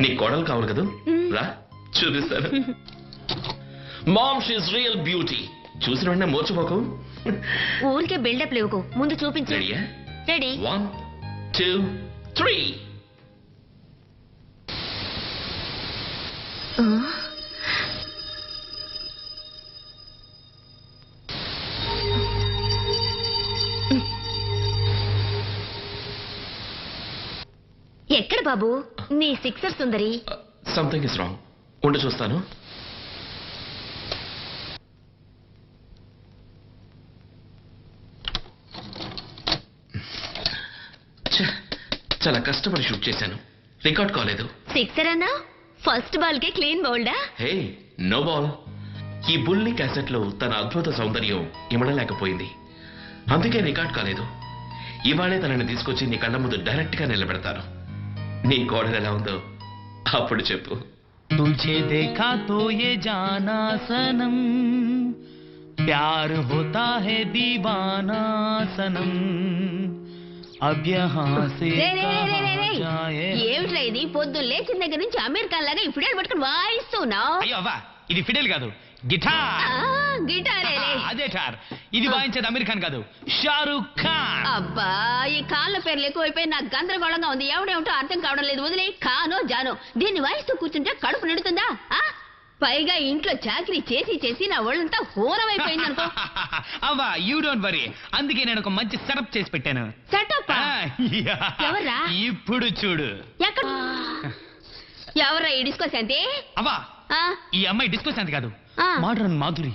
నీ కోడలు కావాలి కదా రా చూపిస్తాను మామ్ షీస్ రియల్ బ్యూటీ చూసిన వెంటనే మోర్చిపోకు ఊరికే బిల్డప్ లేవుకు ముందు చూపించు రెడీయా రెడీ 1 2 3 ఎక్కడ బాబు నీ sixer Sundari something is wrong ఉండి చూస్తాను చాలా కష్టపడి షూట్ చేశాను రికార్డ్ కాలేదు సిక్సర్ అన్నా ఫస్ట్ బాల్ కే క్లీన్ బౌల్డా హే నో బాల్ ఈ బుల్లి క్యాసెట్ లో తన అద్భుత సౌందర్యం ఇమడలేకపోయింది అందుకే రికార్డ్ కాలేదు ఇవాళే తనని తీసుకొచ్చి నీ కళ్ళ ముందు డైరెక్ట్ గా నిలబెడతాను నీ కోడలు ఎలా ఉందో అప్పుడు చెప్పు तुझे देखा तो ये जाना सनम प्यार होता है दीवाना सनम अब यहाँ से जाए ఏమిట్రా ఇది పొద్దున్న లేచిన దగ్గర నుంచి అమీర్ ఖాన్ లాగా ఇప్పుడు పట్టుకుని వాయిస్తున్నావు అయ్యో అవ్వా ఇది ఫిడెల్ కాదు గిటార్ గిటారే అదే టార్ ఇది వాయించేది అమీర్ ఖాన్ కాదు షారూక్ ఖాన్ అబ్బా ఈ కాళ్ళ పేర్లు ఎక్కువైపోయి నాకు గందరగోళంగా ఉంది ఎవడేమిటో అర్థం కావడం లేదు వదిలే ఖానో జానో దీన్ని వాయిస్తూ కూర్చుంటే కడుపు నిండుతుందా పైగా ఇంట్లో చాకరీ చేసి చేసి నా ఒళ్ళంతా హోరమైపోయింది అనుకో అవ్వా యూ డోంట్ వరీ అందుకే నేను ఒక మంచి సెటప్ చేసి పెట్టాను సెటప్ ఎవర్రా ఇప్పుడు చూడు ఎక్కడ ఎవర్రా ఈ డిస్కో శాంతి అవ్వా ఈ అమ్మాయి డిస్కో శాంతి కాదు మోడర్న్ మాధురి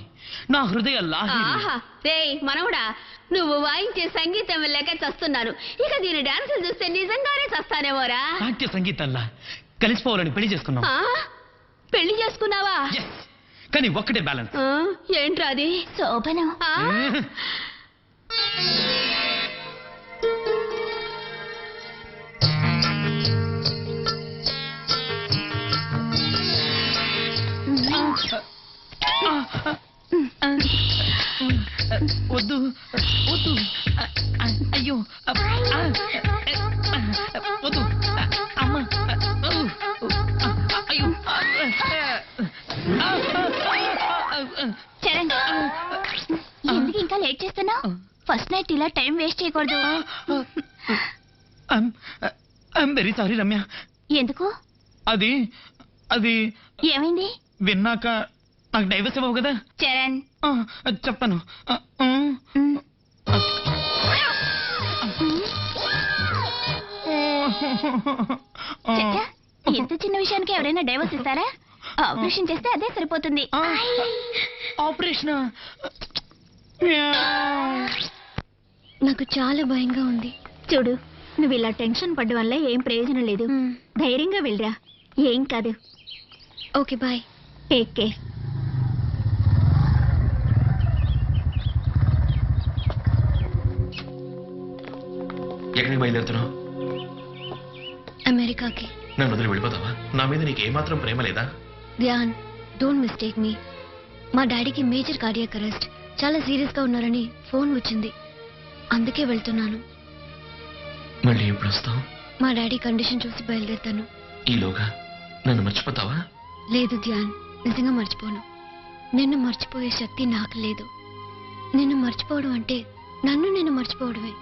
నా హృదయ లాహిరి మనవడా నువ్వు వాయించే సంగీతం లెక్క చస్తున్నాను ఇక దీని డాన్సులు చూస్తే నిజంగానే చస్తానేమోరా నాట్య సంగీతంలా కలిసిపోవాలని పెళ్లి చేసుకున్నాం పెళ్లి చేసుకున్నావా కానీ ఒక్కటే బ్యాలెన్స్ ఏంట్రా అది శోభనం వద్దు వద్దు అయ్యో వద్దు అమ్మ అయ్యో చరణ్ ఎందుకు ఇంకా లేట్ చేస్తున్నావు ఫస్ట్ నైట్ ఇలా టైం వేస్ట్ చేయకూడదు ఐఎమ్ వెరీ సారీ రమ్య ఎందుకు అది అది ఏమైంది విన్నాక నాకు డైవర్స్ ఇవ్వవు కదా చరణ్ చెప్తాను ఇంత చిన్న విషయానికి ఎవరైనా డైవర్స్ ఇస్తారా ఆపరేషన్ చేస్తే అదే సరిపోతుంది ఆపరేషన్ నాకు చాలా భయంగా ఉంది చూడు నువ్వు ఇలా టెన్షన్ పడ్డ వల్ల ఏం ప్రయోజనం లేదు ధైర్యంగా వెళ్ళరా ఏం కాదు ఓకే బాయ్ టేక్ కేర్ ఎక్కడికి బయలుదేరుతున్నావు అమెరికాకి నన్ను వదిలి వెళ్ళిపోతావా నా మీద నీకు ఏమాత్రం ప్రేమ లేదా ధ్యాన్ డోంట్ మిస్టేక్ మీ మా డాడీకి మేజర్ కార్డియాక్ అరెస్ట్ చాలా సీరియస్ గా ఉన్నారని ఫోన్ వచ్చింది అందుకే వెళ్తున్నాను మళ్ళీ ఎప్పుడు వస్తావు మా డాడీ కండిషన్ చూసి బయలుదేరుతాను ఈలోగా నన్ను మర్చిపోతావా లేదు ధ్యాన్ నిజంగా మర్చిపోను నిన్ను మర్చిపోయే శక్తి నాకు లేదు నిన్ను మర్చిపోవడం అంటే నన్ను నేను మర్చిపోవడమే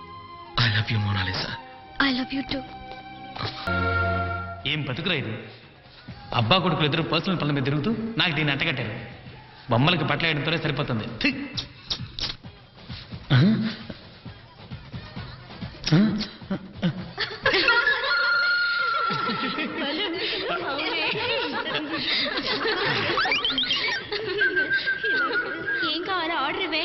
I love you Monalisa I love you too ఏం బతుకురా ఇది అబ్బా కొడుకులు ఇద్దరు పర్సనల్ పనుల మీద తిరుగుతూ నాకు దీన్ని అంటగట్టారు బొమ్మలకి బట్టలు వేయడంతోనే సరిపోతుంది ఏం కావాలా ఆర్డర్ ఇవ్వే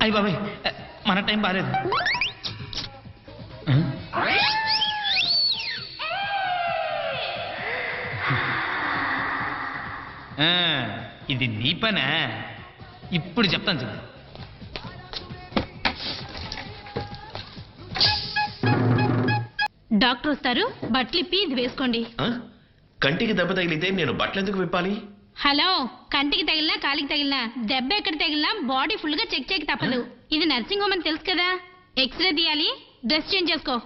అయ్యి బాబాయ్ మన టైం బాగాలేదు ఇది నీ పనా ఇప్పుడు చెప్తాను చూడు డాక్టర్ వస్తారు బట్టలు ఇప్పి ఇది వేసుకోండి కంటికి దెబ్బ తగిలితే నేను బట్టలు ఎందుకు విప్పాలి హలో కంటికి తగిలినా కాలికి తగిలినా దెబ్బ ఎక్కడ తగిలినా బాడీ ఫుల్ గా చెక్ చేయక తప్పదు ఇది నర్సింగ్ హోమ్ అని తెలుసు కదా. ఎక్స్రే తీయాలి, డ్రెస్ చేంజ్ చేసుకో.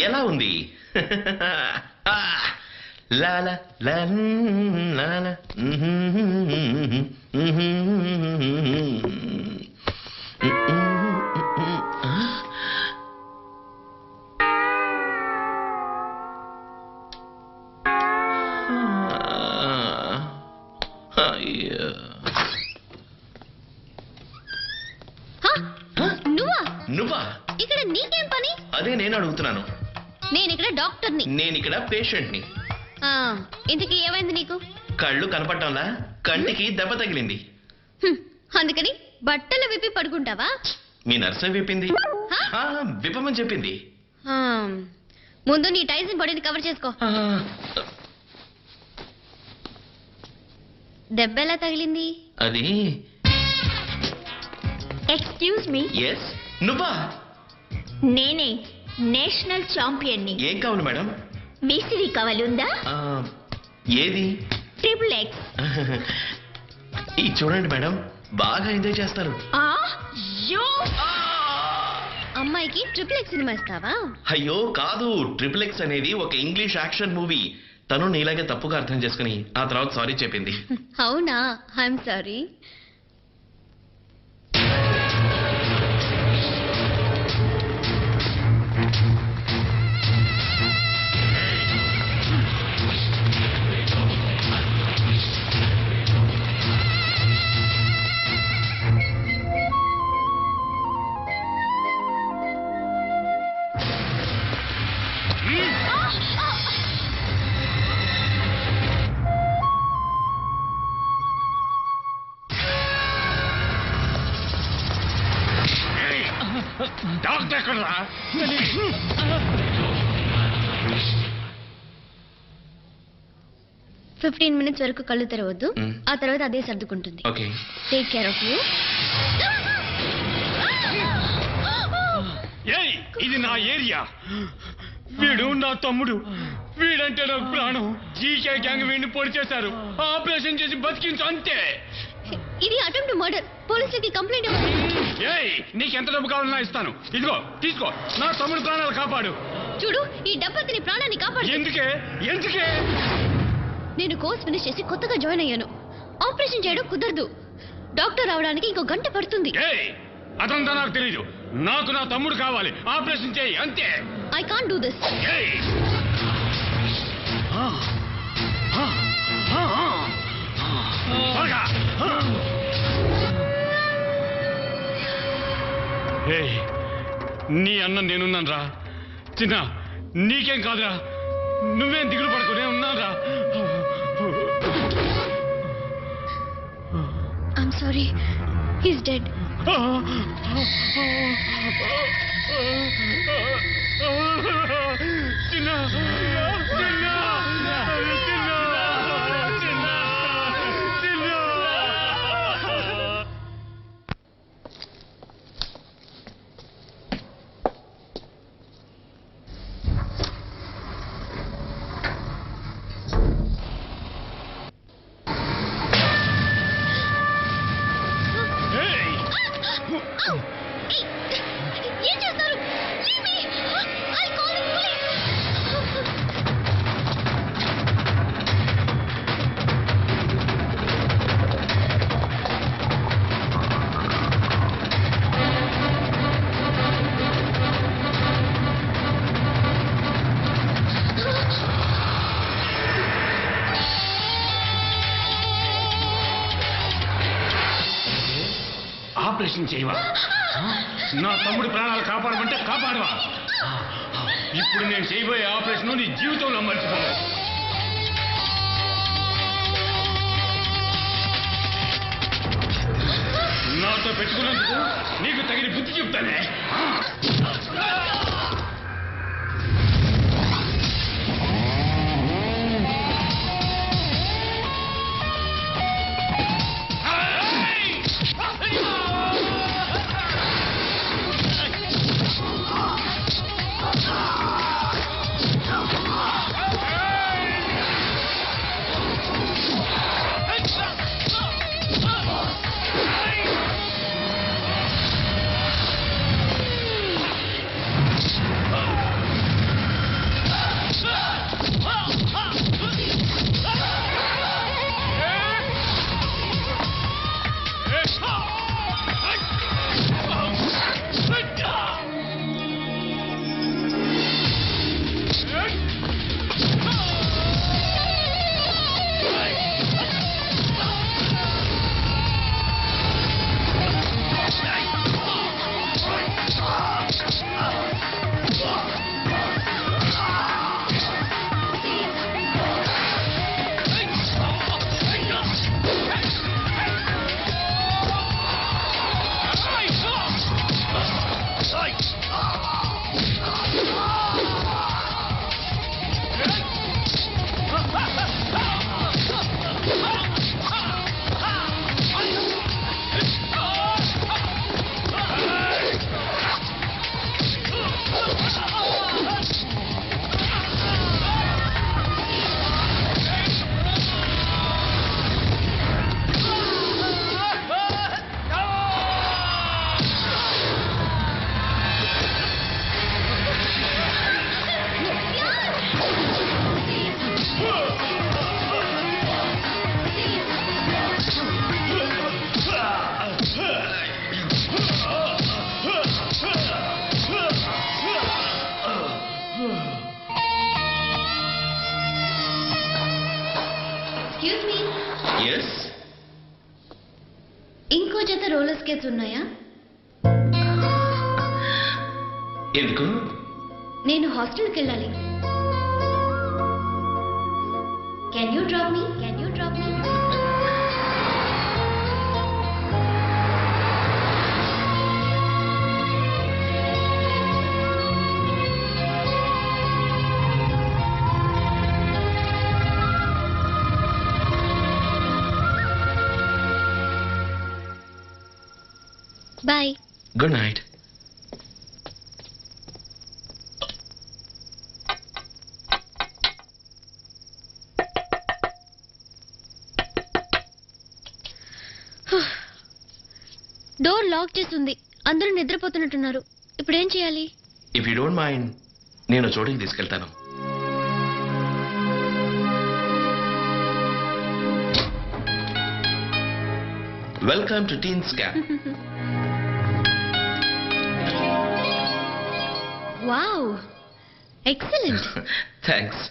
ఎలా ఉంది? లాల లాల నువ్వా? ఇక్కడ నీకేం పని? అదే నేను అడుగుతున్నాను. నేను ఇక్కడ డాక్టర్ని. నేను ఇక్కడ పేషెంట్ని. ఇంతకీ ఏమైంది నీకు? కళ్ళు కనపడటంలా, కంటికి దెబ్బ తగిలింది. అందుకని బట్టలు విప్పి పడుకుంటావా? మీ నర్సే విప్పింది. విప్పమని చెప్పింది. ముందు నీ టైల్స్ బాడీని కవర్ చేసుకో. దెబ్బ ఎలా తగిలింది? అది ఎక్స్క్యూజ్ మీ. ఎస్, నువ్వా? నేనే నేషనల్ ఛాంపియన్ని. ఏం కావాలి మేడం? బీసీడీ కావాలి, ఉందా? ఏది? Triple X. ఇది చూడండి మేడం, బాగా ఎంజాయ్ చేస్తారు. అమ్మాయికి ట్రిపుల్ ఎక్స్ సినిమా ఇస్తావా? అయ్యో కాదు, ట్రిపుల్ ఎక్స్ అనేది ఒక ఇంగ్లీష్ యాక్షన్ మూవీ. తను నీలాగే తప్పుగా అర్థం చేసుకుని ఆ తర్వాత సారీ చెప్పింది. అవునా? I'm sorry. డాక్టర్ ఎక్కడా? 15 minutes వరకు కళ్ళు తెరవద్దు. ఆ తర్వాత అదే సర్దుకుంటుంది. Okay, take care of you. ఏయ్, ఇది నా ఏరియా. వీడు నా తమ్ముడు. వీడంటే నాకు ప్రాణం. జీకే గ్యాంగ్ వీడిని పొడి చేశారు. ఆపరేషన్ చేసి బతికించు అంతే. ఇది అటెంప్ట్ మర్డర్. పోలీసులకి కంప్లైంట్ ఇవ్వాలి. ఏయ్, నీకెంత డబ్బు కావాలన్నా ఇస్తాను. ఇదిగో తీసుకో. నా తమ్ముడు ప్రాణాలు కాపాడు. చూడు, ఈ డబ్బతిని ప్రాణాన్ని కాపాడు. ఎందుకే? ఎందుకే? నేను కోర్స్ ఫినిష్ చేసి కొత్తగా జాయిన్ అయ్యాను. ఆపరేషన్ చేయడం కుదరదు. డాక్టర్ రావడానికి ఇంకో గంట పడుతుంది. ఏయ్, అదంతా నాకు తెలీదు. నాకు నా తమ్ముడు కావాలి. ఆపరేషన్ చేయి అంతే. I can't do this. ఏయ్, ఏయ్, నీ అన్న నేనున్నాను రా. చిన్న, నీకేం కాదురా. నువ్వేం దిగులు పడుకో, నేను ఉన్నాను రా. I'm sorry, he's dead. చిన్న, చిన్న, ఏం చేస్తారు? Leave me. I'll call the police. Operation చేయవా? నా తమ్ముడి ప్రాణాలు కాపాడమంటే కాపాడవా? ఇప్పుడు నేను చేయబోయే ఆపరేషన్ నీ జీవితంలో మర్చిపోవు. నాతో పెట్టుకున్నందుకు నీకు తగిన బుద్ధి చెప్తానే. ఇంకో జత రోలర్ స్కేట్స్ ఉన్నాయా? ఎందుకు? నేను హాస్టల్కి వెళ్ళాలి. Can you drop me? Bye. Good night. Door lock చేసి ఉంది. అందరూ నిద్రపోతున్నట్టున్నారు. ఇప్పుడు ఏం చేయాలి? ఇఫ్ యూ డోంట్ మైండ్ నేను చోటికి తీసుకెళ్తాను. Welcome to teens camp. Wow, excellent. Thanks.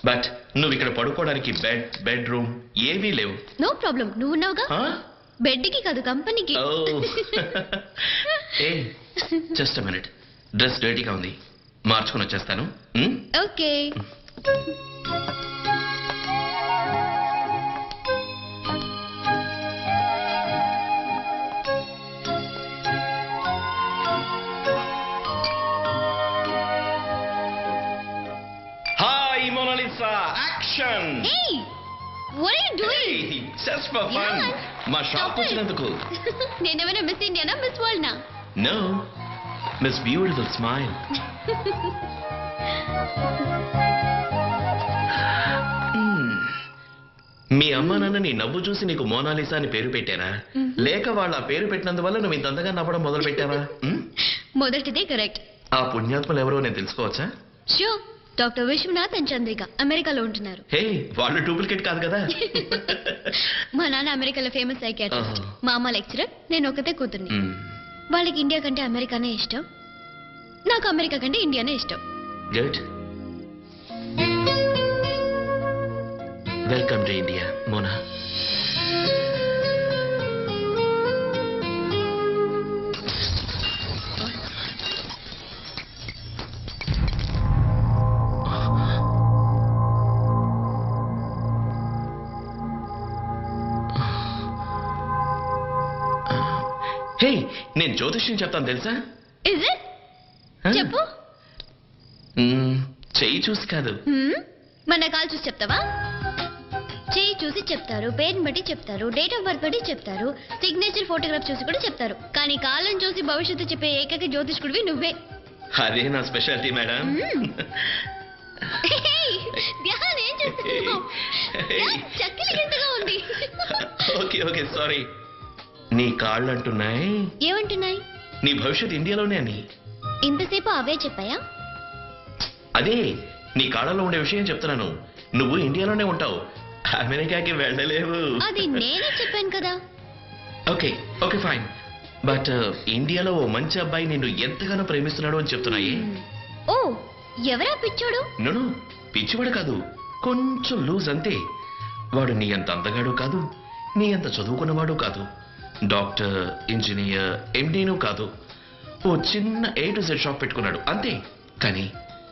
But నువ్వు ఇక్కడ పడుకోవడానికి బెడ్రూమ్ ఏవీ లేవు. నో ప్రాబ్లం, నువ్వు ఉన్నావుగా. బెడ్కి కాదు, కంపెనీకి. ఏ జస్ట్ మినిట్, డ్రెస్ డర్టీగా ఉంది, మార్చుకొని వచ్చేస్తాను. Okay. Hi Monalisa, action. Hey, what are you doing? Hey, just for fun. Yeah. మా షాప్ వచ్చినందుకు. నేనేమైనా మిస్ ఇండియానా, మిస్ వరల్డ్ నా? No, Miss Beautiful Smile. మీ అమ్మా నాన్న నీ నవ్వు చూసి నీకు మోనాలిసా అని పేరు పెట్టారా, లేక వాళ్ళ పేరు పెట్టినందువల్ల నువ్వు ఇంతంతగా నవ్వడం మొదలు పెట్టావా? మొదటిదే కరెక్ట్. ఆ పుణ్యాత్మలు ఎవరో నేను తెలుసుకోవచ్చా? Sure, doctor Vishwanath and Chandrika అమెరికాలో ఉంటున్నారు. హే, వాళ్ళు డూప్లికేట్ కాదు కదా. మా నాన్న అమెరికాలో ఫేమస్ సైకియాట్రిస్ట్, మా అమ్మ లెక్చరర్, నేను ఒకతే కూతుర్ని. వాళ్ళకి ఇండియా కంటే అమెరికానే ఇష్టం, నాకు అమెరికా కంటే ఇండియానే ఇష్టం. Good. Welcome to India Mona. Hey, నేను జ్యోతిష్యం చెప్తాను తెలుసా? Is it? Huh? చెప్పు. చెయ్యి చూసి కాదు. మన కాల్ చూసి చెప్తావా? చేయి చూసి చెప్తారు, పేరుని బట్టి చెప్తారు, డేట్ ఆఫ్ బర్త్ బట్టి చెప్తారు, సిగ్నేచర్ ఫోటోగ్రాఫ్ చూసి కూడా చెప్తారు. కానీ కాలం చూసి భవిష్యత్తు చెప్పే ఏకైక జ్యోతిష్కుడివి నువ్వే. అదే నా స్పెషాలిటీ మేడం. ధ్యాన్, ఏం చేస్తున్నావు? చక్కలి ఎంతగా ఉంది. Okay sorry. నీ కాళ్ళు అంటున్నాయి. ఏమంటున్నాయి? నీ భవిష్యత్ ఇండియాలోనే అని. ఇంతసేపు అవే చెప్పాయా? అదే నీ కాళ్ళలో ఉండే విషయం చెప్తున్నాను. నువ్వు ఇండియాలోనే ఉంటావు, అమెరికాకి వెళ్ళలేవు. అది నేనే చెప్పాను కదా. Okay fine. బట్ ఇండియాలో ఓ మంచి అబ్బాయి నిన్ను ఎంతగానో ప్రేమిస్తున్నాడు అని చెప్తున్నాయి. ఓ, ఎవరా పిచ్చోడు? నన్ను పిచ్చివాడు కాదు, కొంచెం లూజ్ అంతే. వాడు నీ అంత అందగాడు కాదు, నీ అంత చదువుకున్నవాడు కాదు, డాక్టర్, ఇంజనీర్, ఎండీను కాదు. ఓ చిన్న A to Z షాప్ పెట్టుకున్నాడు అంతే. కానీ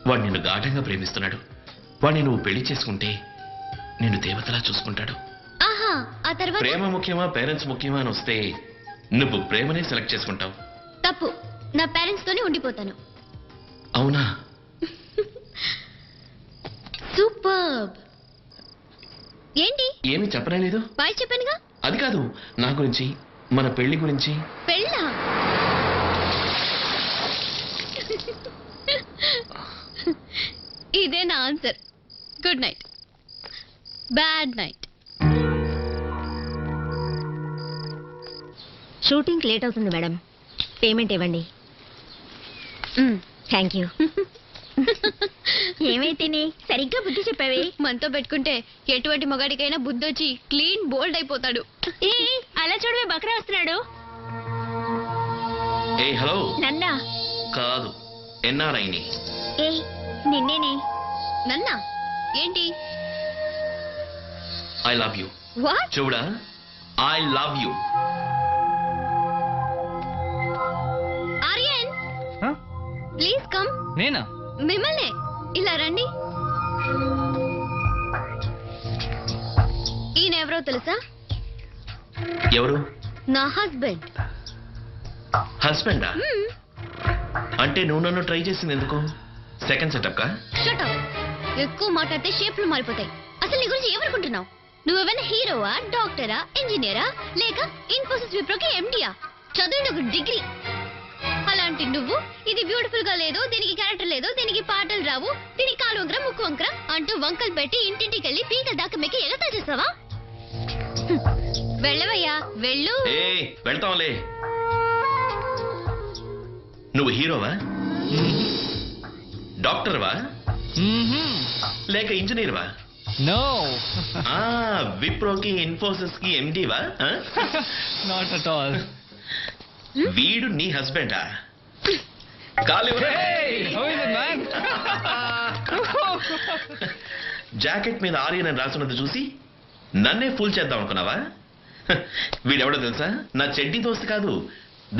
వాడు నిన్ను గాఢంగా ప్రేమిస్తున్నాడు. వాడిని నువ్వు పెళ్లి చేసుకుంటే నిన్ను దేవతలా చూసుకుంటాడు. ఆహా, ఆ తర్వాత? ప్రేమ ముఖ్యమా పేరెంట్స్ ముఖ్యమా అని వస్తే నువ్వు ప్రేమనే సెలెక్ట్ చేసుకుంటావు. తప్పు, నా పేరెంట్స్ తోనే ఉండిపోతాను. అవునా? సూపర్బ్. ఏంటి? ఏమీ చెప్పలేదు. బాయ్ చెప్పానుగా. అది కాదు, నా గురించి, మన పెళ్లి గురించి. పెళ్ళా? ఇదే నా answer. Good night. Bad night. Shooting late అవుతుంది మేడం, పేమెంట్ ఇవ్వండి. Thank you. ఏమైతేనే సరిగ్గా బుద్ధి చెప్పావే. మనతో పెట్టుకుంటే ఎటువంటి మగాడికైనా బుద్ధొచ్చి క్లీన్ బోల్డ్ అయిపోతాడు. ఏ అలా చూడవే, బక్రా వస్తున్నాడు. ఏ హలో. నన్నా? కాదు, ఎన్ఆర్ఐని. ఏ నిన్నేనే. నన్నా? ఏంటి? I love you. వాట్? చూడా, I love you. Aryan, please come. నేనా? మిమ్మల్నే. ఇలా రండి. ఈయన ఎవరో తెలుసా? ఎవరు? నా హస్బెండ్. హస్బెండా? అంటే నువ్వు నన్ను ట్రై చేసింది ఎందుకు? సెకండ్ సెటప్ కా? Shut up. ఎక్కువ మాట్లాడితే షేప్లు మారిపోతాయి. అసలు నీ గురించి ఏమనుకుంటున్నావు? నువ్వేమైనా హీరోవా, డాక్టరా, ఇంజనీరా, లేక ఇన్ఫోసిస్ విప్రోకి ఎండియా? చదివిన ఒక డిగ్రీ. అలాంటి నువ్వు ఇది బ్యూటిఫుల్ గా లేదు, దీనికి క్యారెక్టర్ లేదు, దీనికి పాటలు రావు, దీనికి కాలు వంకర ముక్కు వంకర అంటూ వంకలు పెట్టి ఇంటింటికి వెళ్ళి పీకల దాకా మెక్కి ఎగతా చేస్తావా? వెళ్ళవయ్యా, వెళ్ళు. ఏ వెళ్తాంలే. నువ్వు హీరోవా, డాక్టర్వా, లేక ఇంజనీర్వా? నో. విప్రోకి ఇన్ఫోసిస్ కి ఎండివా? Not at all. వీడు నీ హస్బెండా? జాకెట్ మీద ఆర్యన్ అని రాసున్నది చూసి నన్నే ఫూల్ చేద్దాం అనుకున్నావా? వీడెవడో తెలుసా? నా చెడ్డీ దోస్తు కాదు,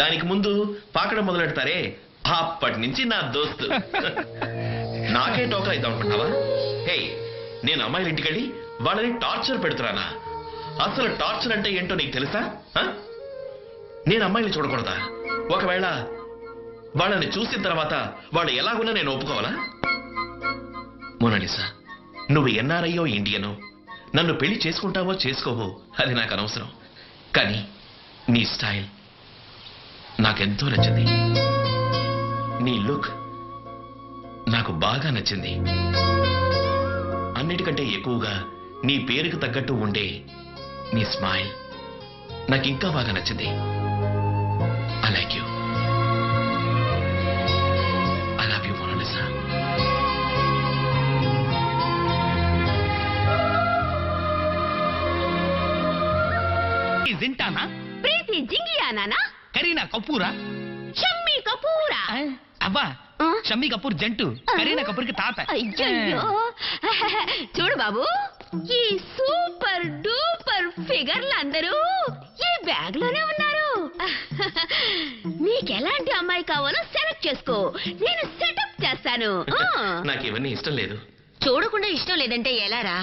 దానికి ముందు పాకడం మొదలెడతారే అప్పటి నుంచి నా దోస్తు. నాకే టోకా ఇద్దాం అనుకుంటున్నావా? హే, నేను అమ్మాయిల ఇంటికెళ్ళి వాళ్ళని టార్చర్ పెడుతున్నానా? అసలు టార్చర్ అంటే ఏంటో నీకు తెలుసా? నేను అమ్మాయిని చూడకూడదా? ఒకవేళ వాళ్ళని చూసిన తర్వాత వాళ్ళు ఎలాగున్నా నేను ఒప్పుకోవాలా? మోనాలిసా, నువ్వు ఎన్ఆర్ఐయో ఇండియనో, నన్ను పెళ్లి చేసుకుంటావో చేసుకోవో అది నాకు అనవసరం. కానీ నీ స్టైల్ నాకెంతో నచ్చింది. నీ లుక్ నాకు బాగా నచ్చింది. అన్నిటికంటే ఎక్కువగా నీ పేరుకు తగ్గట్టు ఉండే నీ స్మైల్ నాకు ఇంకా బాగా నచ్చింది. I like you. I love you, Mona Lisa. జింటానా? ప్రీతి జింగియా నానా? కరీనా కపూరా? షమ్మీ కపూరా? అవ్వా, షమ్మీ కపూర్ జంటు, కరీనా కపూర్ కి తాత. అయ్యయ్యో. చూడు బాబు, ఈ సూపర్ డూపర్ ఫిగర్లందరూ ఈ బ్యాగ్ లోనే ఉన్నారు. నీకెలాంటి అమ్మాయి కావాలో సెలెక్ట్ చేసుకో, నేను సెటప్ చేస్తాను. నాకు ఇవన్నీ ఇష్టం లేదు. చూడకుండా ఇష్టం లేదంటే ఎలారా?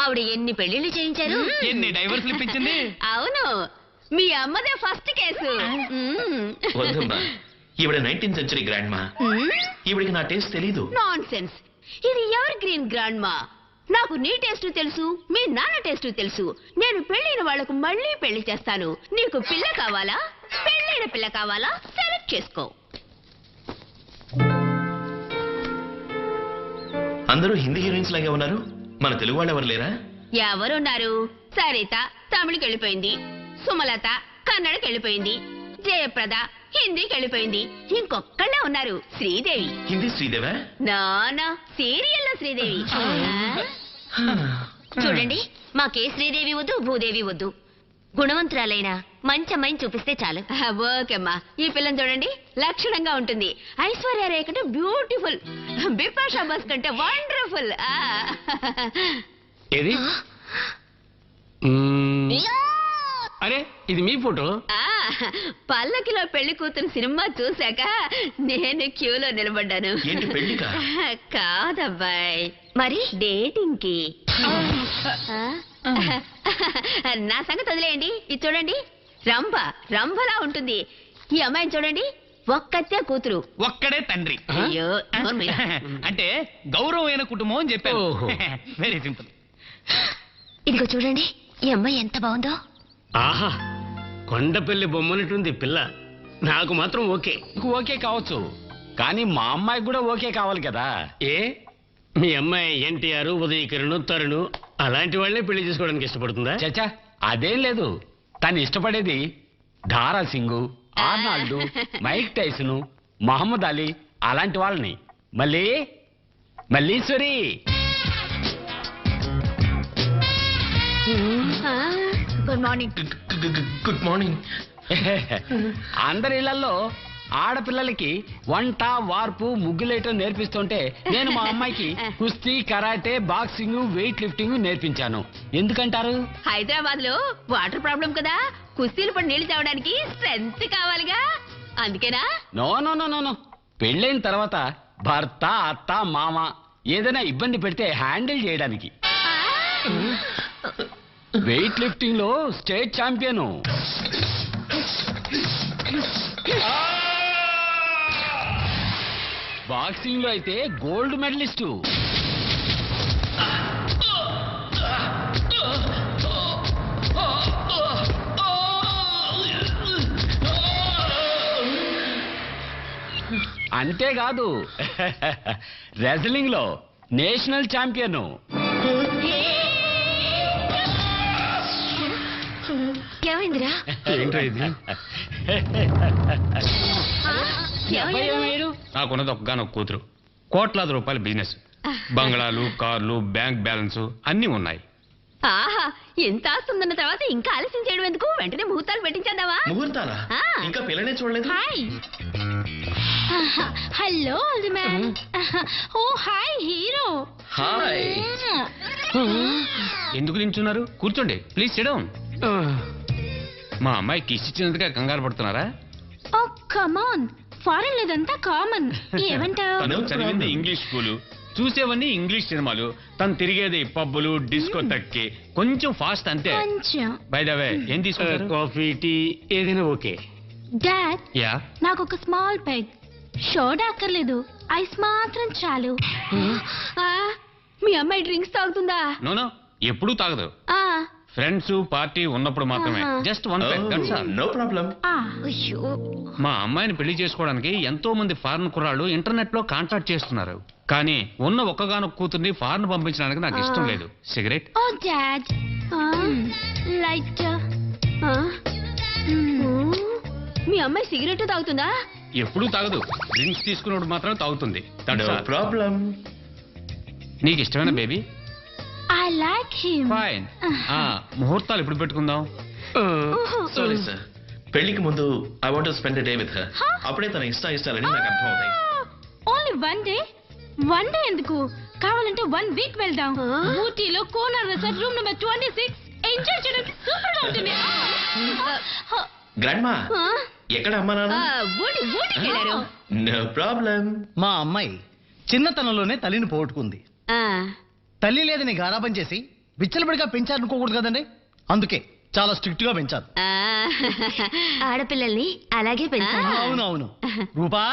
ఆవిడ ఎన్ని పెళ్లిళ్ళు చేయించారు, ఎన్ని డైవర్స్లు ఇప్పించింది. అవును, మీ అమ్మదే ఫస్ట్ కేసు. వద్దమ్మా, ఈవిడ 19th century గ్రాండ్ మా. ఈవిడికి నా టేస్ట్ తెలీదు. Non sense. ఇది ఎవర్ గ్రీన్ గ్రాండ్ మా. నాకు నీ టేస్ట్ తెలుసు, మీ నాన్న టేస్ట్ తెలుసు. నేను పెళ్ళైన వాళ్లకు మళ్ళీ పెళ్లి చేస్తాను. నీకు పిల్ల కావాలా, పెళ్ళైన పిల్ల కావాలా, సెలెక్ట్ చేసుకో. అందరూ హిందీ హీరోయిన్స్ లాగే ఉన్నారు, మన తెలుగు వాళ్ళు ఎవరు లేరా? ఎవరున్నారు? సరిత తమిళకి వెళ్ళిపోయింది, సుమలత కన్నడకి వెళ్ళిపోయింది, జయప్రద హిందీకి వెళ్ళిపోయింది. ఇంకొక్కళ్ళే ఉన్నారు, శ్రీదేవి. హిందీ శ్రీదేవా? నానా సీరియల్లో శ్రీదేవి. చూడండి, మాకే శ్రీదేవి వద్దు, భూదేవి వద్దు. గుణవంతురాలైన మంచి అమ్మాయిని చూపిస్తే చాలు. ఓకేమ్మా, ఈ పిల్లని చూడండి, లక్షణంగా ఉంటుంది. ఐశ్వర్య రేఖ కంటే బ్యూటిఫుల్, బిపాషా బస్ కంటే వండర్ఫుల్. ఏది? అరే, ఇది మీ ఫోటో? పల్లకిలో పెళ్లి కూతురు సినిమా చూశాక నేను క్యూలో నిలబడ్డాను. ఏంటి పెళ్లికా? కాదబ్బాయ్, మరి డేటింగ్ కి. నా సంగతి వదిలేయండి. ఇది చూడండి, రంభలా ఉంటుంది. ఈ అమ్మాయిని చూడండి, ఒక్కతే కూతురు, ఒక్కడే తండ్రి. అయ్యో నోరు మూయి. అంటే గౌరవమైన కుటుంబం అని చెప్పారు. Very simple. ఇదిగో చూడండి, ఈ అమ్మాయి ఎంత బాగుందో. ఆహా, కొండపల్లి బొమ్మనట్టుంది పిల్ల. నాకు మాత్రం ఓకే. ఓకే కావచ్చు, కానీ మా అమ్మాయికి కూడా ఓకే కావాలి కదా. ఏ మీ అమ్మాయి ఎన్టీఆర్, ఉదయకిరణ్, తరుణ్ అలాంటి వాళ్ళే పెళ్లి చేసుకోవడానికి ఇష్టపడుతుందా? చచ్చా, అదేం లేదు. తను ఇష్టపడేది Dara Singh, Arnold, Mike Tyson, Muhammad Ali అలాంటి వాళ్ళని. Malleswari. Good morning. Good morning. అందరి ఇళ్లలో ఆడపిల్లలకి వంట, వార్పు, ముగ్గులేయటం నేర్పిస్తుంటే నేను మా అమ్మాయికి కుస్తీ, కరాటే, బాక్సింగ్, వెయిట్ లిఫ్టింగ్ నేర్పించాను. ఎందుకంటారు? హైదరాబాద్ లో వాటర్ ప్రాబ్లం కదా, కుస్తీలు పడి నీళ్లు తాగడానికి స్ట్రెంత్ కావాలిగా, అందుకేనా? No no no no no. పెళ్ళైన తర్వాత భర్త, అత్త, మామ ఏదైనా ఇబ్బంది పెడితే హ్యాండిల్ చేయడానికి. వెయిట్ లిఫ్టింగ్ లో స్టేట్ ఛాంపియన్. బాక్సింగ్ లో అయితే గోల్డ్ మెడలిస్టు. అంతేకాదు, రెజ్లింగ్ లో నేషనల్ ఛాంపియన్. ఏమైందిరా? ఏంటో ఇది? నాకున్నది ఒక్కగానొక్క కూతురు, కోట్లాది రూపాయల బిజినెస్, బంగ్లాలు, కార్లు, బ్యాంక్ బ్యాలెన్స్ అన్ని ఉన్నాయి. ఆహా, ఎంత ఆస్తుందన్న తర్వాత ఇంకా ఆలస్యం చేయడం ఎందుకు? వెంటనే ముహూర్తాలు పెట్టించేద్దామా? ముహూర్తాలా? ఆ. ఇంకా పిల్లనే చూడలేదు. Hi. Hello old man. Oh hi hero. Hi. ఎందుకు నించున్నారు? కూర్చోండి ప్లీజ్, సిట్ డౌన్. మా అమ్మాయికి కిస్ ఇచ్చినందుగా కంగారు పడుతున్నారా? Oh come on, foreign లేదంతా common. ఏమంటావు? తను చదివింది ఇంగ్లీష్ స్కూలు, చూసేవన్నీ ఇంగ్లీష్ సినిమాలు, తను తిరిగేది పబ్బులు, డిస్కో తక్కి, కొంచెం ఫాస్ట్ అంతే. కొంచెం. బై ద వే, ఏం తీసుకుంటారు? కాఫీ, టీ ఏదైనా ఓకే. Dad, yeah. నాకు ఒక స్మాల్ పెగ్. షోడా అక్కర్లేదు, ఐస్ మాత్రం చాలు. ఆ, మీ అమ్మాయి డ్రింక్స్ తాగుతుందా? నో నో, ఎప్పుడూ తాగదు. ఆ, ఫ్రెండ్స్ పార్టీ ఉన్నప్పుడు మాత్రమే. ఆహా. Just one peg, that's all. No problem. అయ్యో. మా అమ్మాయిని పెళ్లి చేసుకోవడానికి ఎంతో మంది ఫారెన్ కుర్రాళ్ళు ఇంటర్నెట్ లో కాంటాక్ట్ చేస్తున్నారు. కానీ ఉన్న ఒక్కగానొక్క కూతుర్ని ఫారెన్ పంపించడానికి నాకు ఇష్టం లేదు. సిగరెట్? Oh dad, light. మీ అమ్మాయి సిగరెట్ తాగుతుందా? ఎప్పుడూ తాగదు, డ్రింక్స్ తీసుకున్నప్పుడు మాత్రం తాగుతుంది. That's no all. ప్రాబ్లం. నీకు ఇష్టమైన baby? I like him. Fine. ముహూర్తాలు ఇప్పుడు పెట్టుకుందాం. సారీ సార్, పెళ్లికి ముందు I want to spend day with her. అప్పుడే తన ఇష్టాలని నాకు అర్థం అవుతాయి. Only one day? One day ఎందుకు? కావాలంటే 1 వీక్ వెళ్దాం. ఊటీలో కోనార్ రిసార్ట్ రూమ్ నెంబర్ 26 ఎంజాయ్ చేయడానికి సూపర్ గా ఉంటుంది. గ్రాండ్ మా, ఆ? ఎక్కడ అమ్మా నాన్న? ఊటికి వెళ్ళారు. No problem. మా అమ్మాయి చిన్నతనంలోనే తల్లిని పోగొట్టుకుంది. ఆ, తల్లి లేదని గారాబం చేసి విచ్చలబడిగా పెంచారనుకోకూడదు కదండి. అందుకే చాలా స్ట్రిక్ట్ గా పెంచాలి. ఆ, ఆడపిల్లల్ని అలాగే పెంచాలి. అవునవును. రూపా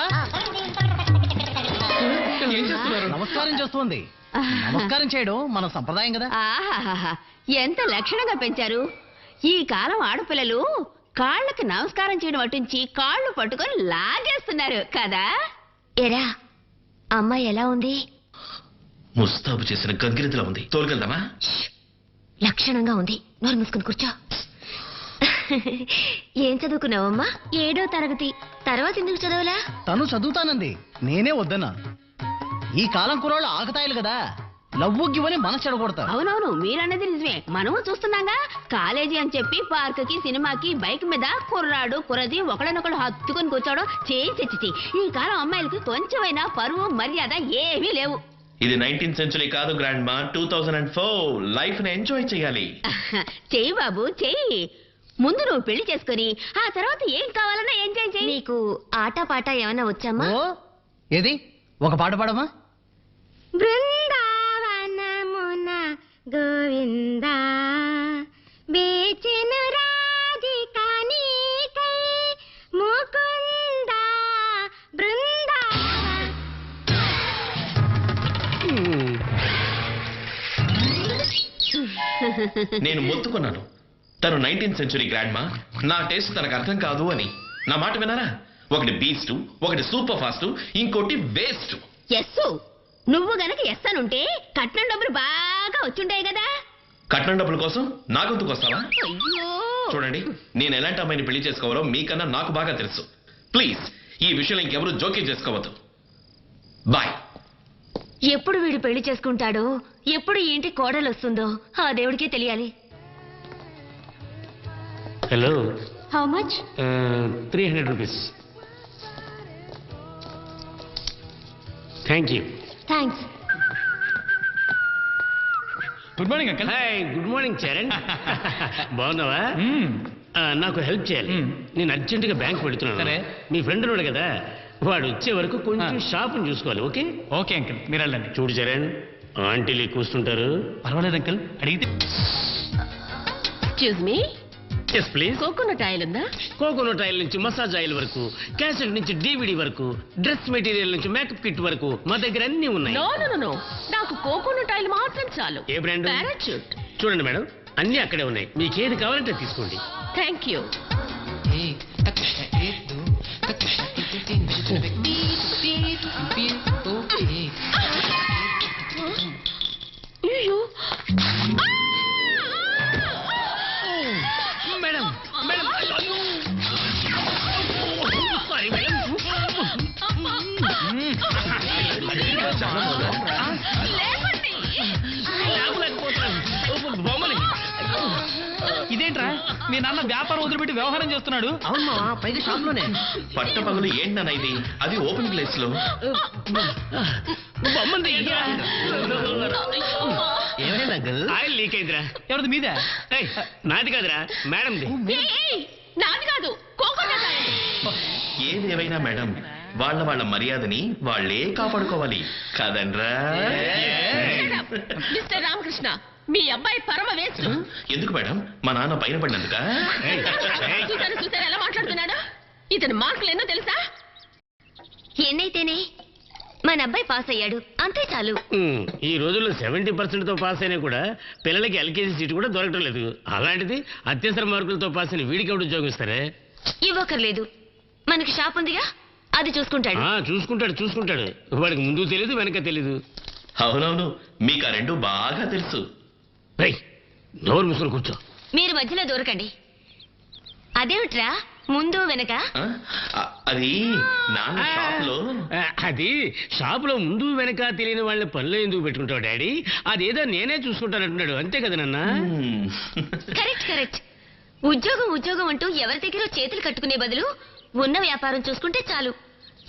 ఏం చేస్తున్నారు? నమస్కారం చేస్తుంది. నమస్కారం చేయడం మన సంప్రదాయం కదా. ఆహాహాహా, ఎంత లక్షణంగా పెంచారు. ఈ కాలం ఆడపిల్లలు కాళ్ళకి నమస్కారం చేయడం అటుంచి కాళ్ళు పట్టుకొని లాగేస్తున్నారు కదా. ఎరా అమ్మాయి ఎలా ఉంది? ముస్తాబు చేసిన గంగిరెద్దులా ఉంది. తోలుకెళ్దామా? లక్షణంగా ఉంది. నోరు మూసుకుని కూర్చో. ఏం చదువుకున్నావమ్మా? 7వ తరగతి. తర్వాత ఎందుకు చదవలా? తను చదువుతానంది, నేనే వద్దన్నా. ఈ కాలం కుర్రాళ్ళు ఆకతాయిలు కదా, లవ్వుగివని మనసు చెడగొడతారు. అవునవును, మీరన్నది నిజమే. మనము చూస్తున్నాగా. కాలేజీ అని చెప్పి పార్కుకి సినిమాకి బైక్ మీద కుర్రాడు కుర్రది ఒకళ్ళనొకళ్ళు హత్తుకుని కూర్చోవడం చేయించి ఈ కాలం అమ్మాయిలకి కొంచెమైనా పరువు మర్యాద ఏమీ లేవు. ఇది 19th సెంచురీ కాదు గ్రాండ్ మా, 2004. లైఫ్ ని ఎంజాయ్ చేయాలి. చెయ్యి బాబు చెయ్యి. ముందు నువ్వు పెళ్లి చేసుకుని ఆ తర్వాత ఏం కావాలన్నా ఎంజాయ్ చెయ్యి. నీకు ఆట పాట ఏమన్నా వచ్చామా? ఓ, ఏది ఒక పాట పాడమా? బృందావనమున గోవింద బేచెను రాధిక నీకై ముకుంద నేను మొత్తుకున్నాను, తను 19th సెంచురీ గ్రాండ్ మా, నా టేస్ట్ తనకు అర్థం కాదు అని. నా మాట వినారా? ఒకటి బీస్ట్, ఒకటి సూపర్ ఫాస్ట్, ఇంకోటి వేస్ట్. ఎస్సు నువ్వు గనక ఎస్ అనుంటే కట్నం డబ్బులు బాగా వచ్చుంటాయి కదా. కట్నం డబ్బుల కోసం నా గొంతుకు వస్తావా? అయ్యో చూడండి, నేను ఎలాంటి అమ్మాయిని పెళ్లి చేసుకోవాలో మీకన్నా నాకు బాగా తెలుసు. ప్లీజ్ ఈ విషయంలో ఇంకెవరూ జోక్యం చేసుకోవద్దు. బాయ్. ఎప్పుడు వీడు పెళ్లి చేసుకుంటాడో, ఎప్పుడు ఈ ఇంటి కోడలు వస్తుందో ఆ దేవుడికే తెలియాలి. Hello, how much? 300 rupees. Thank you. Thanks. Good morning uncle. Hi, good morning Charan. బాగున్నావా? నాకు హెల్ప్ చేయాలి. నేను అర్జెంటుగా బ్యాంక్ పెడుతున్నాను. సరే. మీ ఫ్రెండ్ ఉన్నాడు కదా, వాడు వచ్చే వరకు కొంచెం షాపుని చూసుకోవాలి. ఓకే ఓకే అంకల్, మీరు వెళ్ళండి. చూడు చరణ్, ఆంటీలు కూర్చుంటారు. పర్వాలేదు అంకల్, అడిగితే. Excuse me, yes please. Coconut oil ఉందా? కోకోనట్ ఆయిల్ నుంచి మసాజ్ ఆయిల్ వరకు, క్యాసెట్ నుంచి DVD వరకు, డ్రెస్ మెటీరియల్ నుంచి మేకప్ కిట్ వరకు మా దగ్గర అన్ని ఉన్నాయి. నో నాకు కోకోనట్ ఆయిల్ మాత్రం చాలు. ఏ బ్రాండ్? పారాచూట్. చూడండి మేడం, అన్ని అక్కడే ఉన్నాయి. మీకు ఏది కావాలంటే తీసుకోండి. Thank you. అయ్యో మేడం, మేడం, అయ్యో. Sorry madam. బొమ్మని. ఇదేంట్రా, మీ నాన్న వ్యాపారం వదిలిపెట్టి వ్యవహారం చేస్తున్నాడు? అవును మావా, పైగా షాప్ లోనే. పట్టపగలు ఏంటన్నా ఇది? అది ఓపెన్ ప్లేస్ లో. బొమ్మని తీయరా. ఏమైంది అంకుల్? ఆయిల్ లీక్ అయిందిరా. ఎవరిది మీదే? ఏయ్, నాది కాదురా, మేడంది. నాది కాదు, కోకోనట్ ఆయిల్. ఏది ఏమైనా మేడం, వాళ్ళ మర్యాదని వాళ్ళే కాపాడుకోవాలి కదన్రా. మిస్టర్ రామకృష్ణ, మీ అబ్బాయి పరమ వేస్ట్. ఎందుకు మేడం? మా నాన్న పైన పడినందుక? చూసారు ఎలా మాట్లాడుతున్నాడు. ఇతను మార్కులు ఎన్నో తెలుసా? ఎన్నైతేనే మన అబ్బాయి పాస్ అయ్యాడు, అంతే చాలు. ఈ రోజుల్లో 70%తో పాస్ అయినా కూడా పిల్లలకి LKG సీట్ కూడా దొరకటం లేదు. అలాంటిది అత్యవసర మార్కులతో పాస్ అయిన వీడికి ఎవడు ఉద్యోగం ఇస్తారే? ఇవ్వకర్లేదు, మనకి షాప్ ఉందిగా, అది చూసుకుంటాడు. చూసుకుంటాడు. వాడికి ముందు తెలీదు, వెనక తెలీదు. అవునవును, మీకు ఆ రెండు బాగా తెలుసు. రేయ్, నోరు మూసుకొని కూర్చో. మీరు మధ్యలో దూరకండి. అదేమిట్రా ముందు వెనక? అది నాన్న షాప్ లో. అది షాపులో ముందు వెనక తెలియని వాళ్ళ పనులు ఎందుకు పెట్టుకుంటావు డాడీ? అదేదో నేనే చూసుకుంటానంటున్నాడు, అంతే కదా నాన్న? కరెక్ట్. ఉద్యోగం అంటూ ఎవరి దగ్గర చేతులు కట్టుకునే బదులు ఉన్న వ్యాపారం చూసుకుంటే చాలు.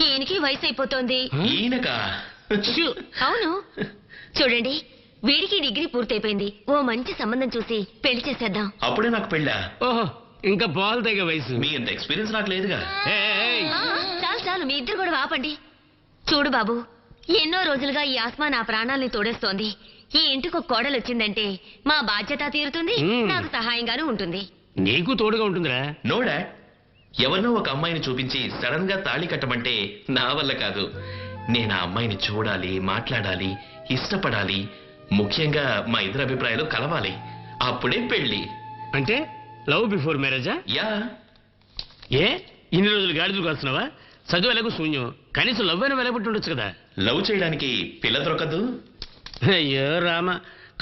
ఈయనకి వయసు అయిపోతోంది. ఈయనకా? అవును, చూడండి, వీడికి డిగ్రీ పూర్తయిపోయింది. ఓ మంచి సంబంధం చూసి పెళ్లి చేసేద్దాం. అప్పుడే నాకు పెళ్ళా? ఓహో, ఇంకా పాలు తగ్గ వయసు. మీ అంత ఎక్స్పీరియన్స్ నాకు లేదుగా. చాలు, మీ ఇద్దరు కూడా ఆపండి. చూడు బాబు, ఎన్నో రోజులుగా ఈ ఆస్మా నా ప్రాణాల్ని తోడేస్తోంది. ఈ ఇంటికి ఒక కోడలు వచ్చిందంటే మా బాధ్యత తీరుతుంది, నాకు సహాయంగానూ ఉంటుంది. నీకు తోడుగా ఉంటుందిరా. నో డాడ్, ఎవరినో ఒక అమ్మాయిని చూపించి సడన్ గా తాళి కట్టమంటే నా వల్ల కాదు. నేను ఆ అమ్మాయిని చూడాలి, మాట్లాడాలి, ఇష్టపడాలి, ముఖ్యంగా మా ఇద్దరి అభిప్రాయాలు కలవాలి. అప్పుడే పెళ్లి. అంటే లవ్ బిఫోర్ మ్యారేజా? యా. ఏ ఇన్ని రోజులు గాడిదలు కాస్తున్నావా? చదువు ఎలాగో శూన్యం, కనీసం లవ్ అయినా వెలగబట్టి ఉండొచ్చు కదా. లవ్ చేయడానికి పిల్ల దొరకదు. అయ్యో రామ,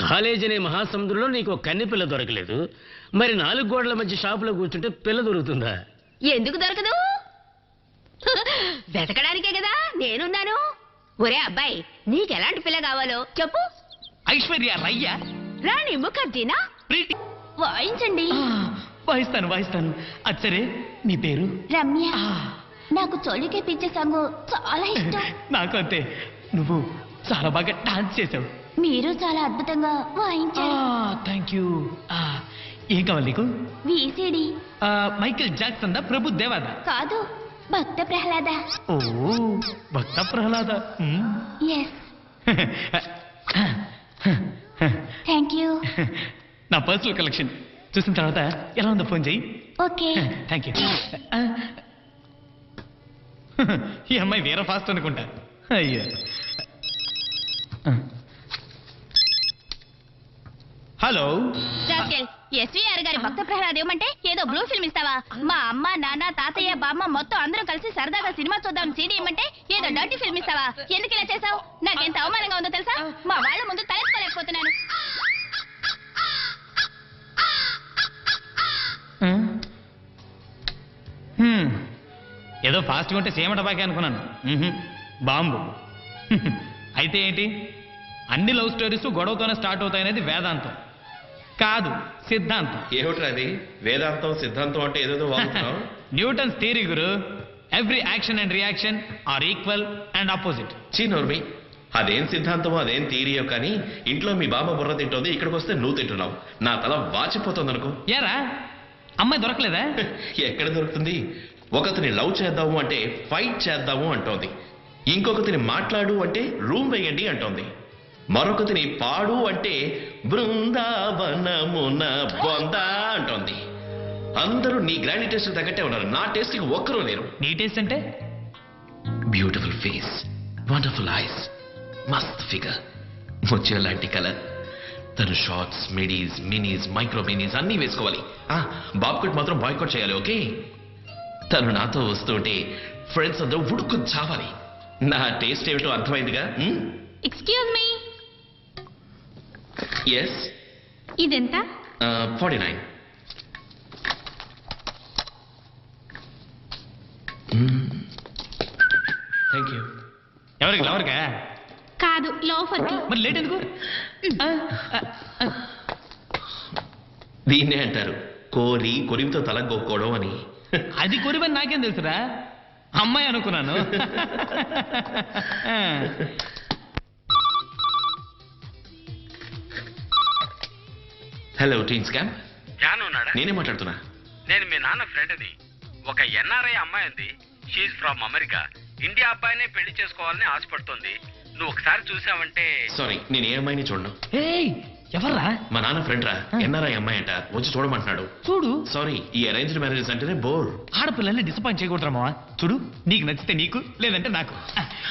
కాలేజ్ అనే మహాసముద్రంలో నీకు కన్నె పిల్ల దొరకలేదు, మరి 4 గోడల మధ్య షాపులో కూర్చుంటే పిల్ల దొరుకుతుందా? ఎందుకు దొరకదు? వెతకడానికే కదా నేనున్నాను. ఒరే అబ్బాయి, నీకెలాంటి పిల్ల కావాలో చెప్పు. ఐశ్వర్య రయ్య. రాణి ముఖర్జీనా? ప్రీతి. వాయించండి. వాయిస్తాను. అచ్చరే, నీ పేరు? రమ్య. నాకు చోళికే పిచ్చే సాంగు చాలా ఇష్టం. నాకు అంతే. నువ్వు చాలా బాగా డాన్స్ చేసావు. మీరు చాలా అద్భుతంగా వాయించారు. Thank you. ఏం కావాలి నీకు? వీసీడి. మైకేల్ జాక్సన్ దా, ప్రభు దేవాదా? కాదు, భక్త ప్రహ్లాద. ఓ, భక్త ప్రహ్లాద. ఎస్. Thank you. నా పర్సనల్ కలెక్షన్ చూసిన తర్వాత ఎలా ఉందో ఫోన్ చెయ్యి. ఓకే. Thank you. ఈ అమ్మాయి వేరే ఫాస్ట్ అనుకుంటా. అయ్యో. హలో. ఎస్వీఆర్ గారి భక్త ప్రహ్లాద్ ఏమంటే ఏదో బ్లూ ఫిల్మ్ ఇస్తావా? మా అమ్మ, నాన్న, తాతయ్య, బామ్మ మొత్తం అందరూ కలిసి సరదాగా సినిమా చూద్దాం సీడీ ఇమ్మంటే ఏదో డర్టీ ఫిల్మ్ ఇస్తావా? ఎందుకు ఇలా చేసావు? నాకెంత అవమానంగా ఉందో తెలుసా? మా వాళ్ళ ముందు తలెత్తుకోలేకపోతున్నాను. ఏదో ఫాస్ట్గా ఉంటే సేమ టపాకే అనుకున్నాను. బాంబు. అయితే ఏంటి? అన్ని లవ్ స్టోరీస్ గొడవతోనే స్టార్ట్ అవుతాయనేది వేదాంతం కాదు, సిద్ధాంతం. ఏమిట్రా అది? వేదాంతం సిద్ధాంతం అంటే ఏదేదో వాడుతున్నావు. న్యూటన్స్ థియరీ గురు. Every action and reaction are equal and opposite. చీనోర్మి, అదేం సిద్ధాంతమో అదేం థియరీయో కానీ ఇంట్లో మీ బామ్మ బుర్ర తింటోంది, ఇక్కడికి వస్తే నువ్వు తింటున్నావు. నా తల వాచిపోతుంది అనుకో. ఏరా, అమ్మాయి దొరకలేదా? ఎక్కడ దొరుకుతుంది? ఒకతిని లవ్ చేద్దాము అంటే ఫైట్ చేద్దాము అంటోంది, ఇంకొకతిని మాట్లాడు అంటే రూమ్ వేయండి అంటోంది, మరొకతిని పాడు అంటే బృందావనమున బొందా అంటోంది. అందరూ నీ గ్రాండ్ టేస్ట్ తగ్గట్టే ఉన్నారు, నా టేస్ట్కి ఒక్కరూ లేరు. నీ టేస్ట్ అంటే? బ్యూటిఫుల్ ఫేస్, వండర్ఫుల్ ఐస్, మస్త్ ఫిగర్, ముత్యం లాంటి కలర్. తను shorts, midis, minis, micro minis అన్నీ వేసుకోవాలి. బాబ్కట్ మాత్రం బాయ్కట్ చేయాలి, ఓకే? తను నాతో వస్తుంటే ఫ్రెండ్స్ అందరూ ఉడుకు చావాలి. నా టేస్ట్ ఏమిటో అర్థమైందిగా? Excuse me, yes. ఇదెంత? 49. Thank you. ఎవరికి? ఎవరికా? కాదు, లోఫర్కి. మరి లేట్ ఎందుకు? దీన్నే అంటారు కోరి కొరివితో తల గొక్కోవడం అని. అది కొరివని నాకేం తెలుసురా, అమ్మాయి అనుకున్నాను. హలో టీన్స్ క్యాంప్, జాను ఉన్నాడా? నేనే మాట్లాడుతున్నా. నేను మీ నాన్న ఫ్రెండ్ని. ఒక ఎన్ఆర్ఐ అమ్మాయి ఉంది, షీఈ్ ఫ్రమ్ అమెరికా. ఇండియా అబ్బాయినే పెళ్లి చేసుకోవాలని ఆశపడుతుంది. నువ్వు ఒకసారి చూసావంటే. సారీ, నేను ఏ అమ్మాయిని చూడను. ఎవర్రా? మా నాన్న ఫ్రెండ్ రా, ఎన్ఆర్ఐ అమ్మాయి అంట, వచ్చి చూడమంటున్నాడు. చూడు. సారీ, ఈ అరేంజ్డ్ మ్యారేజెస్ అంటేనే బోర్. ఆడపిల్లల్ని డిసప్పాయింట్ చేయకూడదురా మావా. చూడు, నీకు నచ్చితే నీకు, లేదంటే నాకు.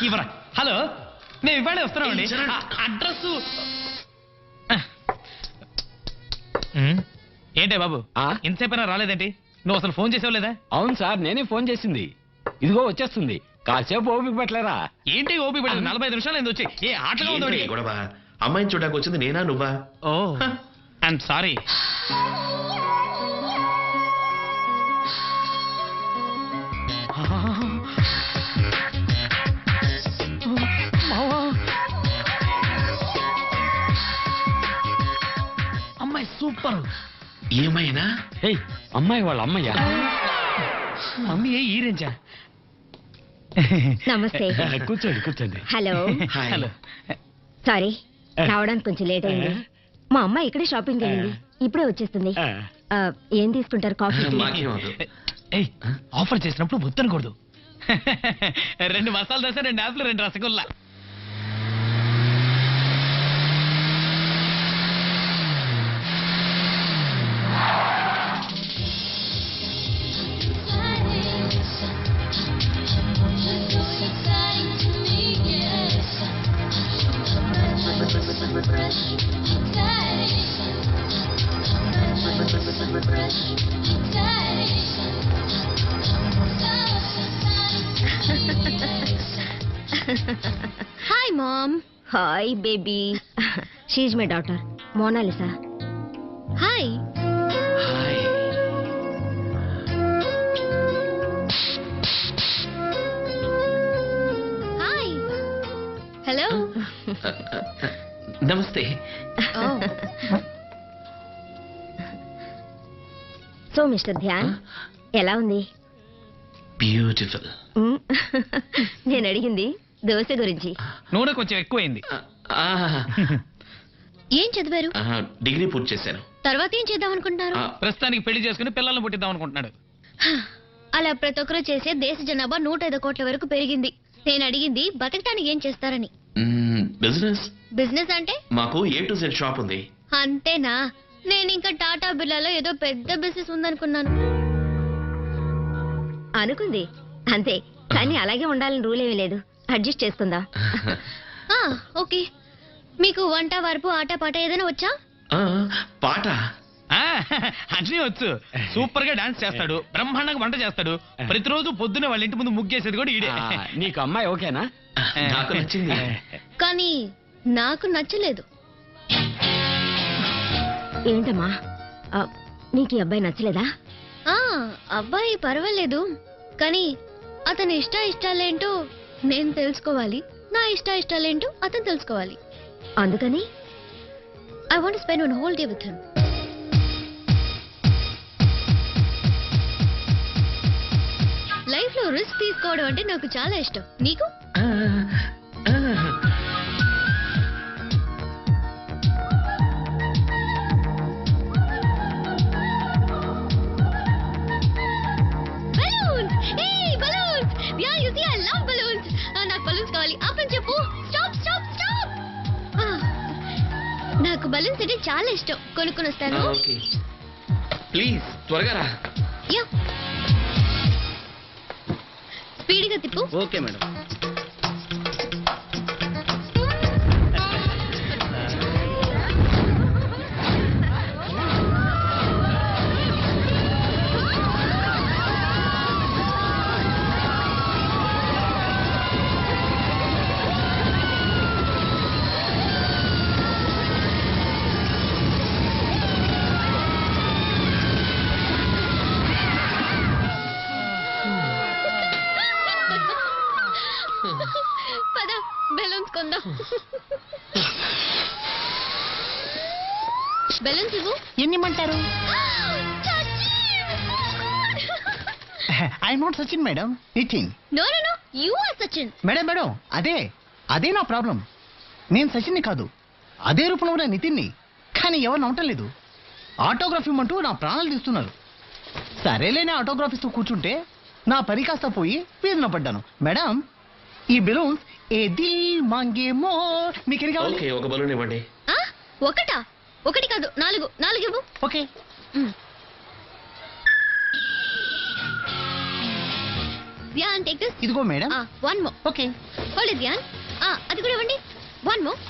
ఇవరా. హలో, మేము ఇవాళే వస్తున్నామండి. అడ్రస్ ఏంటే బాబు, ఇంతసేపైనా రాలేదేంటి? నువ్వు అసలు ఫోన్ చేసావు లేదా? అవును సార్, నేనే ఫోన్ చేసింది. ఇదిగో వచ్చేస్తుంది, కాసేపు ఓపిక పట్టలేరా? ఏంటి ఓపిక పట్టలేదు? 45 నిమిషాలు ఏంది వచ్చి? ఏ ఆటగా ఉందో? ఏంటి గొడవ? అమ్మాయిని చూడడానికి వచ్చింది నేనా నువ్వా? ఓ, ఐఎమ్ సారీ. అమ్మాయి సూపర్. ఈ అమ్మాయినా? ఏయ్, అమ్మాయి వాళ్ళ అమ్మయ్యా. మమ్మీ ఈ రేంజా? నమస్తే. కూర్చోండి కూర్చోండి. హలో. హాయ్. హలో. సారీ, రావడానికి కొంచెం లేట్ అయింది. మా అమ్మ ఇక్కడే షాపింగ్ అయింది, ఇప్పుడే వచ్చేస్తుంది. ఏం తీసుకుంటారు? కాఫీ? మాకేం వద్దు. ఏయ్, ఆఫర్ చేసినప్పుడు వద్దనకూడదు. 2 మసాలా దోశ, 2 యాప్లు, 2 rasgulla. Mom. Hi baby. She is my daughter Monalisa. Hi. Hi. Hi. Hello. Namaste. So mister Dhyan ఎలా ఉంది? బ్యూటిఫుల్. నేను అడిగింది దోశ గురించి. నూనె కొంచెం ఎక్కువైంది. ఏం చదివారు? డిగ్రీ పూర్తి చేశాను. తర్వాత ఏం చేద్దాం అనుకుంటున్నారు? ప్రస్తుతానికి పెళ్లి చేసుకుని పిల్లల్ని పుట్టిద్దాం అనుకుంటున్నాడు. అలా ప్రతి ఒక్కరు చేసే దేశ జనాభా 105 కోట్ల వరకు పెరిగింది. నేను అడిగింది బతకటానికి ఏం చేస్తారని. బిజినెస్. బిజినెస్ అంటే? మాకు A to Z షాప్ ఉంది. అంతేనా? నేను ఇంకా టాటా బిర్లాలో ఏదో పెద్ద బిజినెస్ ఉందనుకున్నాను. అనుకుంది అంతే, కానీ అలాగే ఉండాలని రూల్ ఏమీ లేదు. అడ్జస్ట్ చేసుకుందాం. ఓకే. మీకు వంట వరపు ఆట పాట ఏదైనా వచ్చా? పాట అన్నీ వచ్చు. సూపర్ గా డాన్స్ చేస్తాడు, బ్రహ్మాండంగా వంట చేస్తాడు. ప్రతిరోజు పొద్దునే వాళ్ళ ఇంటి ముందు ముగ్గేసేది కూడా ఈడే. నీకు అమ్మాయి ఓకేనా? నాకు నచ్చింది. కానీ నాకు నచ్చలేదు. ఏంటమ్మా నీకు ఈ అబ్బాయి నచ్చలేదా? అబ్బాయి పర్వాలేదు, కానీ అతని ఇష్టాలేంటో నేను తెలుసుకోవాలి, నా ఇష్టాలేంటో అతను తెలుసుకోవాలి. అందుకని I want spend one whole day with him. Life లో రిస్క్ తీసుకోవడం అంటే నాకు చాలా ఇష్టం. నీకు? నాకు బలూన్స్ అంటే చాలా ఇష్టం. కొనుక్కొని వస్తాను. ప్లీజ్ త్వరగా రా. స్పీడ్గా తిప్పు. Okay madam. పద బెలూన్స్ కొందాం. బెలూన్స్ ఇవ్వు. ఎన్నిమంటారు? I not Sachin madam, Nitin. No no no, you are Sachin. Madam అదే నా ప్రాబ్లం. నేను సచిన్ని కాదు, అదే రూపంలో ఉన్న నితిన్ని. కానీ ఎవరు నమ్మటం ఆటోగ్రాఫ్ ఇమ్మంటూ నా ప్రాణాలు తీస్తున్నారు. సరేలేని ఆటోగ్రాఫ్ ఇస్తూ కూర్చుంటే నా పని కాస్త పోయి వీధిన పడ్డాను. మేడం ఈ బెలూన్స్ ఏ దిల్ మాంగే మోర్. మీకు ఎన్ని కావాలి? ఒక బలూన్ ఇవ్వండి. ఒకటా? ఒకటి కాదు, 4 ఇవ్వు. ఓకే. Dhyan take this. ఇదిగో madam. One more. Okay. Hold it Dhyan. అది కూడా ఇవ్వండి. One more.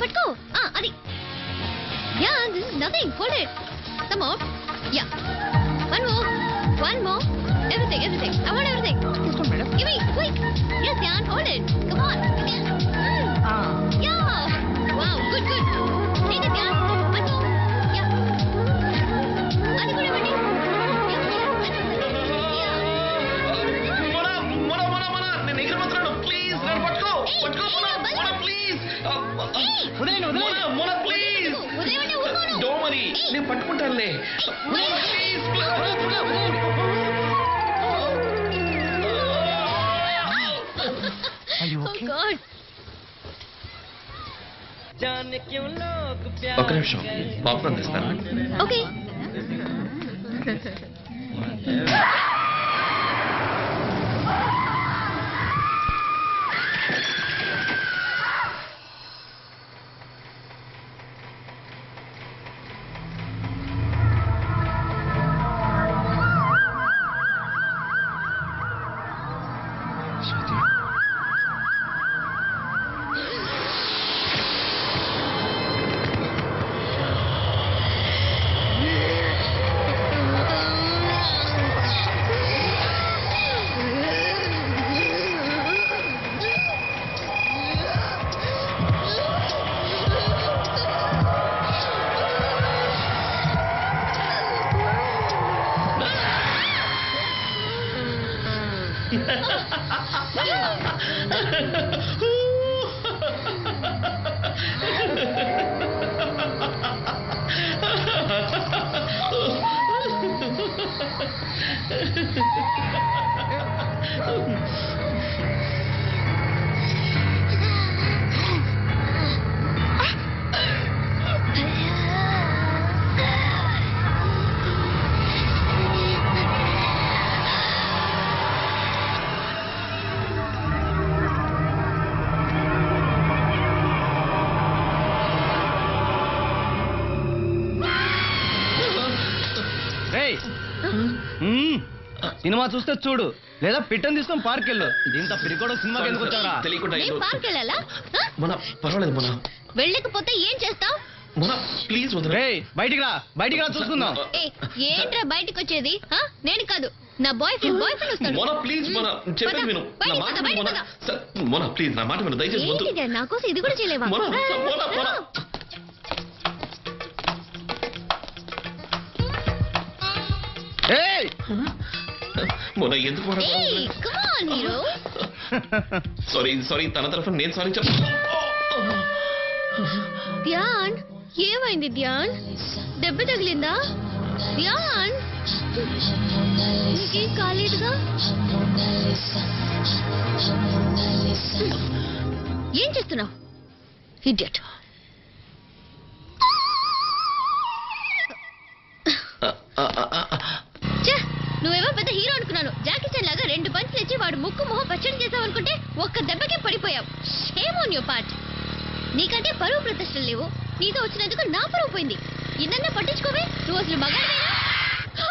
పట్టుకో. అది Dhyan, this is nothing. Hold it. Some more. Yeah. One more. Everything. I want everything. తీసుకోండి madam. Give me, quick. Yes, Jan, hold it. Come on. Yeah. Wow, good. Take it, Jan. One more. Yeah. Adi kuda vandi. Mona, నేను ఎగిరిపోతున్నాను. Please నన్ను పట్టుకో. Please. Mona, please. Don't worry, నేను పట్టుకుంటానులే. Please. ఒక నిమిషం, popcorn తెస్తాను. Okay. Cinema చూస్తే చూడు, లేదా పిట్టని తీసుకొని పార్క్ వెళ్ళు. దీంతో పిరికోడ సినిమాకి ఎందుకు వచ్చారా? తెలియకుండా నేను పార్క్ వెళ్ళాలా? మన పర్వాలేదు మన వెళ్ళకపోతే ఏం చేస్తావు? మన ప్లీజ్ వదిలే. బయటికి రా చూసుకుందాం. ఏంట్రా బయటకు వచ్చేది? నేను కాదు, నా బాయ్ ఫ్రెండ్ వస్తాడు. మోనా ప్లీజ్ మోనా చెప్పేది విను. నా మాట విను మోనా. మోనా ప్లీజ్ నా మాట విను దయచేసి వద్దు. ఏంటి నా కోసం ఇది కూడా చేయలేవా? మోనా మోనా మోనా మోనా ఎందుకు సారీ తన తరఫున నేను సారీ చెప్పు. ధ్యాన్ ఏమైంది? ధ్యాన్ దెబ్బ తగిలిందా? ధ్యాన్ నీకేం కాలేదుగా? ఏం చేస్తున్నావు ఇడియట్? నువ్వేమో పెద్ద హీరో అనుకున్నాను. జాకీ చాన్ లాగా 2 పంచులు ఇచ్చి వాడు ముక్కు మొహం పచ్చడి చేసావు అనుకుంటే ఒక్క దెబ్బకే పడిపోయావు. Shame on your part. నీకంటే పరువు ప్రతిష్టలు లేవు. నీతో వచ్చినందుకు నా పరువు పోయింది. ఇన్నన్నా పట్టించుకోవే. నువ్వు అసలు మగాడివేనా?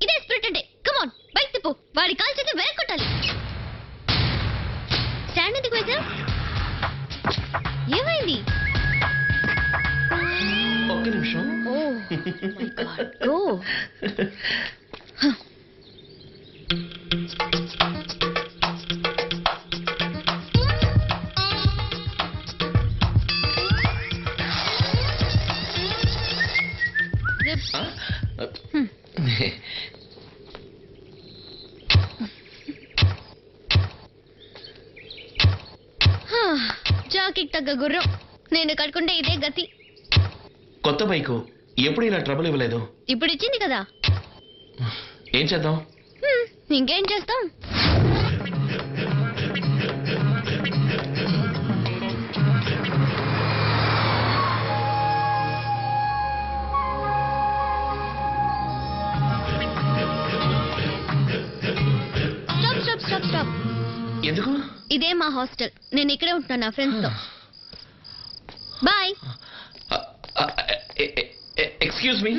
ఇదే స్పిరిట్ అంటే. కమాన్ బైక్ తిప్పు. వాడి కాల్ చేతి వెనక్కి కొట్టాలి. స్టాండ్ ఎందుకు వేసావు? ఏమైంది? ఒక్క నిమిషం. జాకీకి తగ్గ గుర్రం. నేను కట్టుకుంటే ఇదే గతి. కొత్త బైకు ఎప్పుడు ఇలా ట్రబుల్ ఇవ్వలేదు. ఇప్పుడు ఇచ్చింది కదా, ఏం చేద్దాం? ఇంకేం చేస్తాం? స్టాప్. ఎందుకు? ఇదే మా హాస్టల్. నేను ఇక్కడే ఉంటున్నాను నా ఫ్రెండ్స్ తో. బాయ్. Excuse me,